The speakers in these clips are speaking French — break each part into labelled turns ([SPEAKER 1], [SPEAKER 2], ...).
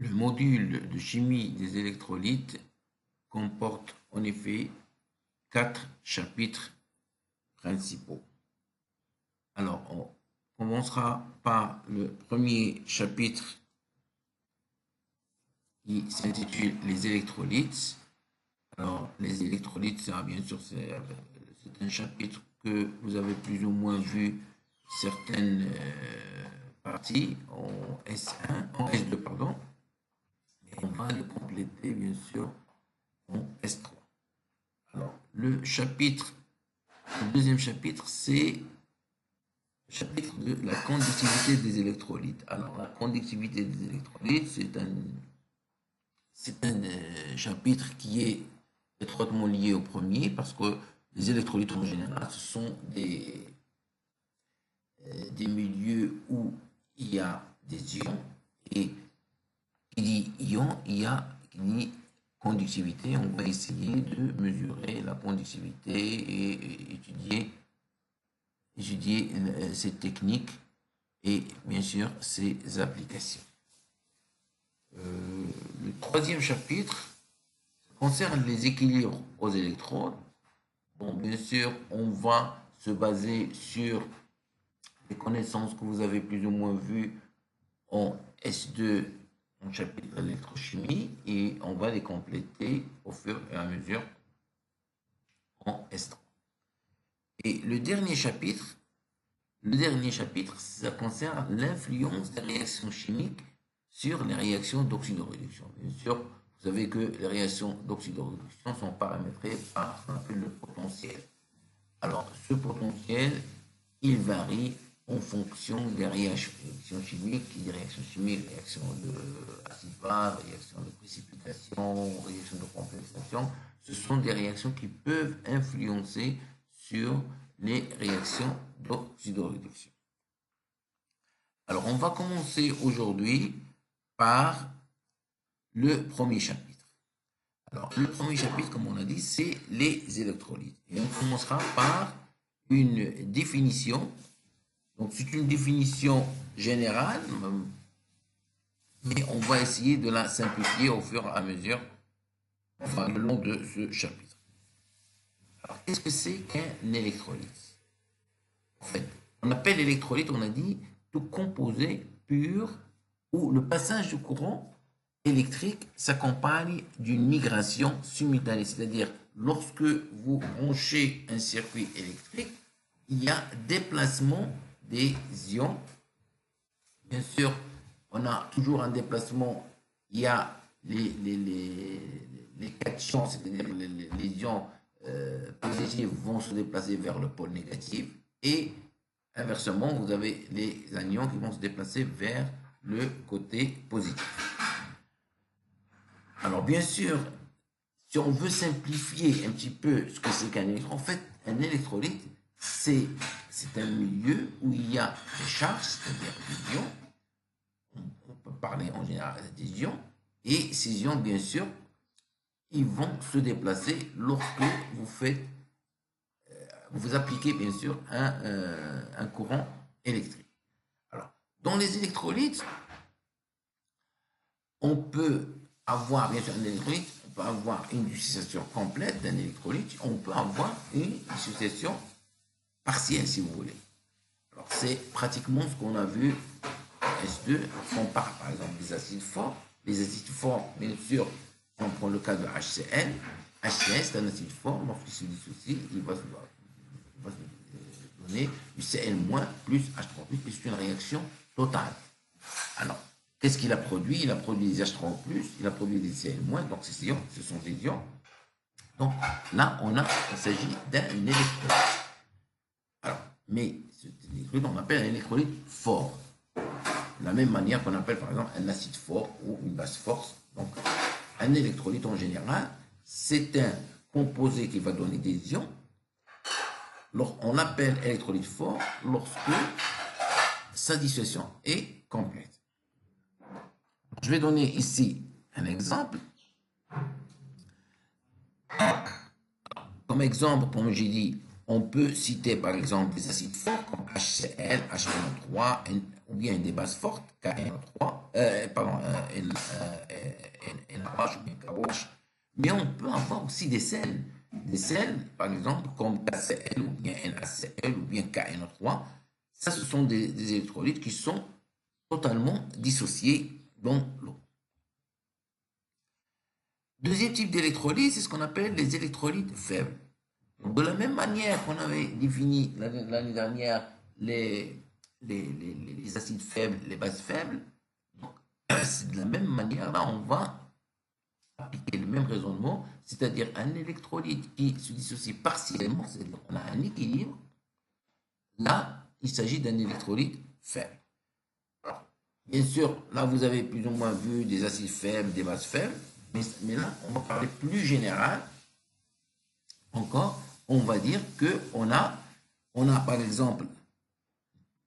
[SPEAKER 1] Le module de chimie des électrolytes comporte en effet 4 chapitres principaux. Alors, on commencera par le premier chapitre qui s'intitule les électrolytes. Alors, les électrolytes, ça, bien sûr, c'est un chapitre que vous avez plus ou moins vu certaines parties en S1, en S2, pardon. Et on va le compléter, bien sûr, en S3. Alors, le deuxième chapitre, c'est le chapitre de la conductivité des électrolytes. Alors, la conductivité des électrolytes, c'est un chapitre qui est étroitement lié au premier parce que les électrolytes en général, ce sont des milieux où il y a des ions et qui dit ion, il y a qui dit conductivité. On va essayer de mesurer la conductivité et étudier ces techniques et bien sûr ses applications. Le troisième chapitre concerne les équilibres aux électrodes. Bon, bien sûr, on va se baser sur les connaissances que vous avez plus ou moins vues en S2, en chapitre d'électrochimie, et on va les compléter au fur et à mesure en S3. Et le dernier chapitre, ça concerne l'influence des réactions chimiques sur les réactions d'oxydoréduction. Bien sûr, vous savez que les réactions d'oxydoréduction sont paramétrées par ce qu'on appelle le potentiel. Alors, ce potentiel, il varie en fonction des réactions chimiques, réactions d'acide-base, réactions de précipitation, réactions de complexation. Ce sont des réactions qui peuvent influencer sur les réactions d'oxydoréduction. Alors, on va commencer aujourd'hui par le premier chapitre. Alors, le premier chapitre, comme on a dit, c'est les électrolytes. Et on commencera par une définition. Donc, c'est une définition générale, mais on va essayer de la simplifier au fur et à mesure, enfin, le long de ce chapitre. Alors, qu'est-ce que c'est qu'un électrolyte? En fait, on appelle électrolyte, on a dit, tout composé pur où le passage du courant électrique s'accompagne d'une migration simultanée. C'est-à-dire, lorsque vous branchez un circuit électrique, il y a déplacement des ions. Bien sûr, on a toujours un déplacement. Il y a les cations, c'est-à-dire les ions positifs vont se déplacer vers le pôle négatif. Et inversement, vous avez les anions qui vont se déplacer vers le côté positif. Alors, bien sûr, si on veut simplifier un petit peu ce que c'est qu'un électrolyte, en fait, un électrolyte, c'est un milieu où il y a des charges, c'est-à-dire des ions. On peut parler en général des ions. Et ces ions, bien sûr, ils vont se déplacer lorsque vous appliquez, bien sûr, un courant électrique. Alors, dans les électrolytes, on peut avoir, bien sûr, un électrolyte, on peut avoir une dissociation complète d'un électrolyte, on peut avoir une dissociation partielle, si vous voulez. Alors, c'est pratiquement ce qu'on a vu en S2. On parle, par exemple, des acides forts. Les acides forts, bien sûr, si on prend le cas de HCl, HCl, c'est un acide fort, lorsqu'il se dissocie, il va se donner du Cl- plus H3+, et c'est une réaction totale. Alors, qu'est-ce qu'il a produit? Il a produit des H3+, il a produit des Cl-, donc ces ions, ce sont des ions. Donc là, il s'agit d'un électrolyte. Alors, mais cet électrolyte, on appelle un électrolyte fort. De la même manière qu'on appelle par exemple un acide fort ou une base forte. Donc, un électrolyte en général, c'est un composé qui va donner des ions. On appelle électrolyte fort lorsque sa dissociation est complète. Je vais donner ici un exemple. Comme exemple, comme j'ai dit, on peut citer par exemple des acides forts comme HCl, HNO3, ou bien des bases fortes, KNO3, OH. Mais on peut avoir aussi des sels. Des sels, par exemple, comme KCl ou bien NaCl ou bien KNO3. Ça, ce sont des électrolytes qui sont totalement dissociés dans l'eau. Deuxième type d'électrolyte, c'est ce qu'on appelle les électrolytes faibles. Donc, de la même manière qu'on avait défini l'année dernière les acides faibles, les bases faibles, c'est de la même manière, là, on va appliquer le même raisonnement, c'est-à-dire un électrolyte qui se dissocie partiellement, c'est-à-dire qu'on a un équilibre. Là, il s'agit d'un électrolyte faible. Alors, bien sûr, là, vous avez plus ou moins vu des acides faibles, des bases faibles, mais là, on va parler plus général. Encore, on va dire qu'on a par exemple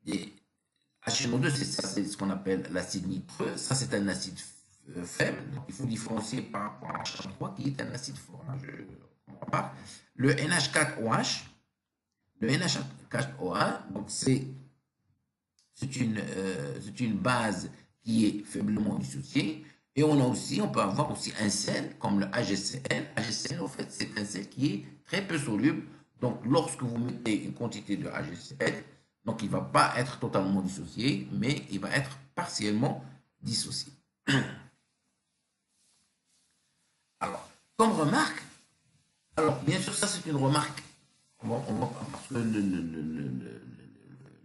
[SPEAKER 1] des HNO2, c'est ce qu'on appelle l'acide nitreux. Ça, c'est un acide faible. Donc, il faut différencier par rapport à H3 qui est un acide fort. Le NH4OH, le NH4OH, donc c'est une base qui est faiblement dissociée. Et on peut avoir aussi un sel comme le AgCl. AgCl, en fait, c'est un sel qui est très peu soluble. Donc, lorsque vous mettez une quantité de AgCl, donc il ne va pas être totalement dissocié, mais il va être partiellement dissocié. Alors, comme remarque, alors bien sûr, ça c'est une remarque. Parce que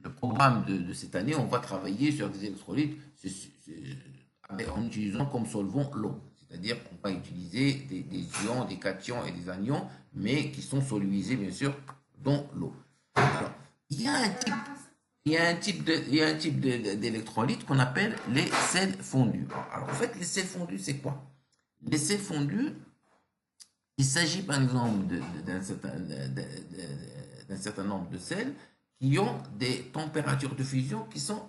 [SPEAKER 1] le programme de cette année, on va travailler sur des électrolytes en utilisant comme solvant l'eau. C'est-à-dire qu'on va utiliser des ions, des cations et des anions, mais qui sont solubilisés, bien sûr, dans l'eau. Alors, il y a un type d'électrolyte qu'on appelle les sels fondus. Alors, en fait, les sels fondus, c'est quoi? Les sels fondus, il s'agit par exemple d'un certain nombre de sels qui ont des températures de fusion qui sont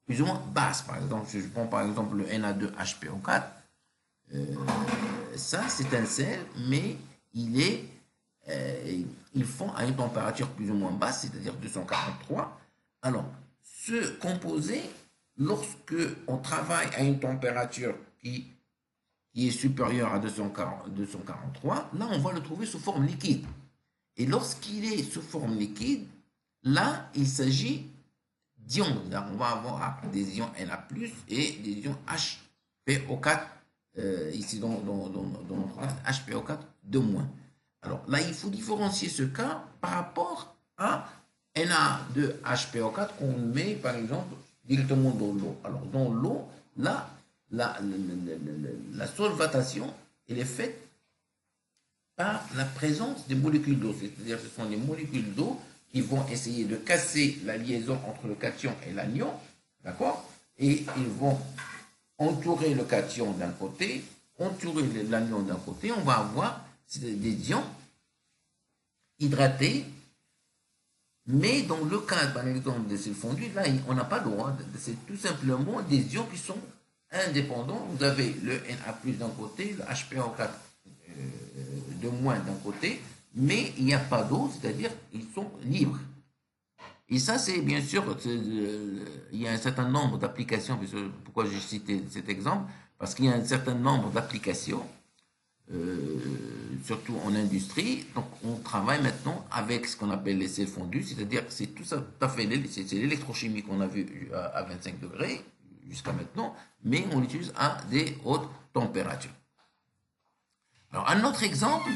[SPEAKER 1] plus ou moins basses. Par exemple, si je prends par exemple le Na2HPO4, ça c'est un sel, mais ils font à une température plus ou moins basse, c'est-à-dire 243. Alors, ce composé, lorsque on travaille à une température qui est supérieure à 243, là on va le trouver sous forme liquide. Et lorsqu'il est sous forme liquide, là il s'agit d'ions. On va avoir des ions Na+, et des ions HPO4, ici dans notre cas, HPO4 de moins. Alors là, il faut différencier ce cas par rapport à Na2HPO4 qu'on met par exemple directement dans l'eau. Alors dans l'eau, là, la solvatation, elle est faite par la présence des molécules d'eau. C'est-à-dire que ce sont les molécules d'eau qui vont essayer de casser la liaison entre le cation et l'anion, d'accord? Et ils vont entourer le cation d'un côté, entourer l'anion d'un côté, on va avoir des ions hydratés, mais dans le cas, par exemple, de ces fondus, là, on n'a pas le droit, c'est tout simplement des ions qui sont indépendants. Vous avez le Na+ d'un côté, le HPO4 de moins d'un côté, mais il n'y a pas d'eau, c'est-à-dire ils sont libres. Et ça, c'est bien sûr, il y a un certain nombre d'applications, pourquoi j'ai cité cet exemple, parce qu'il y a un certain nombre d'applications, surtout en industrie. Donc on travaille maintenant avec ce qu'on appelle les sels fondus, c'est-à-dire c'est tout ça, tout à fait, c'est l'électrochimie qu'on a vu à 25 degrés jusqu'à maintenant, mais on l'utilise à des hautes températures. Alors un autre exemple,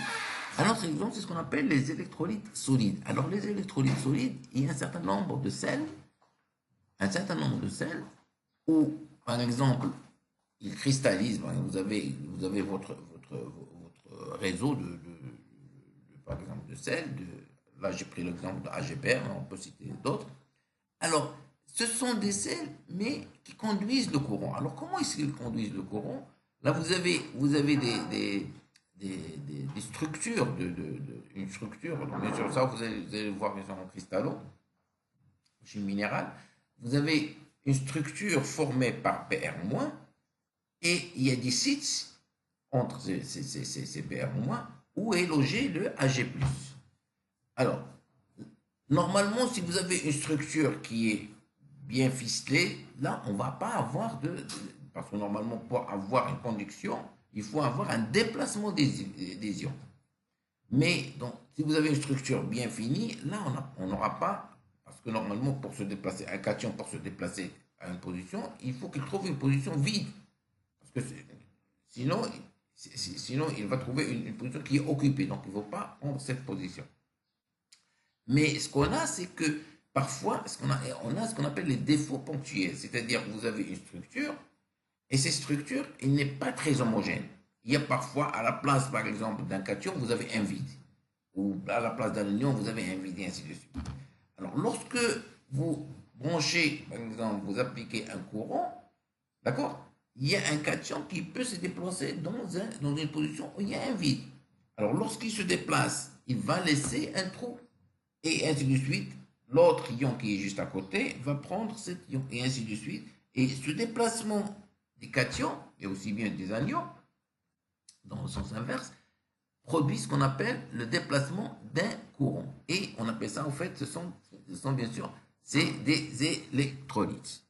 [SPEAKER 1] c'est ce qu'on appelle les électrolytes solides. Alors les électrolytes solides, il y a un certain nombre de sels où, par exemple, ils cristallisent. Vous avez votre réseau par exemple, de sels. Là, j'ai pris l'exemple de AGPR, mais on peut citer d'autres. Alors, ce sont des sels, mais qui conduisent le courant. Alors, comment est-ce qu'ils conduisent le courant? Là, vous avez des structures, une structure, donc bien sûr ça vous allez le voir bien sûr en cristallo, chimie minérale, vous avez une structure formée par Br-, et il y a des sites entre ces Br- où est logé le Ag+. Alors, normalement, si vous avez une structure qui est bien ficelée, là, on ne va pas avoir parce que normalement, pour avoir une conduction, il faut avoir un déplacement des ions. Mais donc, si vous avez une structure bien finie, là, on n'aura pas, parce que normalement, pour se déplacer, un cation, pour se déplacer à une position, il faut qu'il trouve une position vide. Parce que sinon, sinon, il va trouver une position qui est occupée. Donc, il ne faut pas prendre cette position. Mais ce qu'on a, c'est que parfois, on a ce qu'on appelle les défauts ponctuels. C'est-à-dire que vous avez une structure, et cette structure, elle n'est pas très homogène. Il y a parfois, à la place, par exemple, d'un cation, vous avez un vide. Ou à la place d'un ion, vous avez un vide, et ainsi de suite. Alors, lorsque vous branchez, par exemple, vous appliquez un courant, d'accord? Il y a un cation qui peut se déplacer dans une position où il y a un vide. Alors, lorsqu'il se déplace, il va laisser un trou. Et ainsi de suite. L'autre ion qui est juste à côté va prendre cet ion, et ainsi de suite. Et ce déplacement des cations, et aussi bien des anions, dans le sens inverse, produit ce qu'on appelle le déplacement d'un courant. Et on appelle ça, en fait, ce sont bien sûr, c'est des électrolytes.